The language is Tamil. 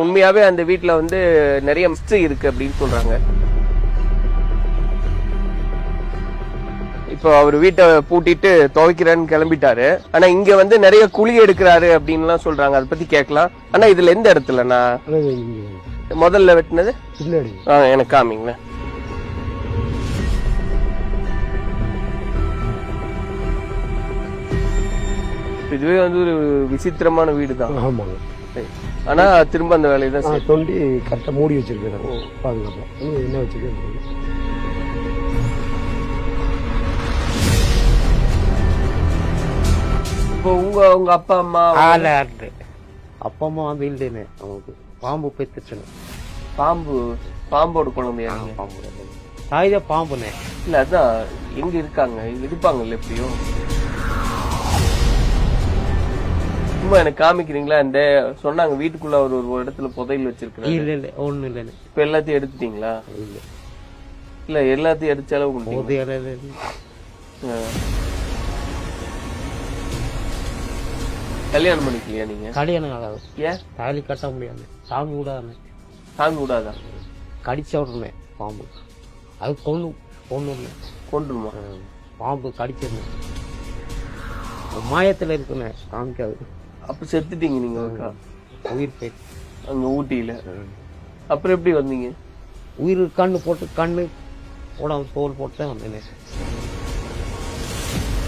உண்மையாவே அந்த வீட்டுல வந்து நிறைய மிஸ்ட்ரி இருக்கு அப்படின்னு சொல்றாங்க. இப்போ அவர் வீட்டை பூட்டிட்டு துவைக்கிறேன்னு கிளம்பிட்டாரு. ஆனா இங்க வந்து நிறைய குழி எடுக்கிறாரு அப்படின்னு எல்லாம் சொல்றாங்க. அதை பத்தி கேட்கலாம். ஆனா இதுல எந்த இடத்துல நான் முதல்ல வெட்டினது எனக்கு காமிங்களேன். இதுவே வந்து ஒரு விசித்திரமான வீடு தான். ஆனா திரும்ப அந்த வேலையை தான் தோண்டி கரெக்டா மூடி வச்சிருக்கேன். பாதுகாப்பா என்ன வச்சிருக்கேன். இப்போ உங்க அப்பா அம்மா அப்பா அம்மா வந்து இல்லைன்னு அவங்களுக்கு பாம்பு பெத்துச்சுன்னு. பாம்போட குழந்தையா? தாய்தா பாம்புனே இல்ல அதான் எங்க இருக்காங்க இருப்பாங்கல்ல எப்படியோ. சும்மா எனக்கு காமிக்கிறீங்களா? இந்த சொன்னாங்க வீட்டுக்குள்ள அவர் ஒரு இடத்துல புதையல் வச்சிருக்காரு. இல்ல இல்ல ஒண்ணு இல்ல. இப்ப எல்லாத்தையும் எடுத்துட்டீங்களா? இல்ல இல்ல எல்லாத்தையும் எடுத்த அளவு கல்யாணம் பண்ணிக்கலையா நீங்க? கல்யாணம் ஆகாது. ஏன்? தாலி கட்ட முடியாது. சாமி விடாது. சாமி விடாதா? கடிச்ச உடனே பாம்பு அது கொண்டுமா பாம்பு கடிச்சிருந்தேன். மாயத்துல இருக்குன்னு காமிக்காது. அப்ப செத்துட்டீங்க நீங்க? உயிர் போய் அங்க ஊட்டியில. அப்புறம் எப்படி வந்தீங்க? உயிர் கண்ணு போட்டு கண்ணு உடம்பு தோல் போட்டு தான் வந்தேன்.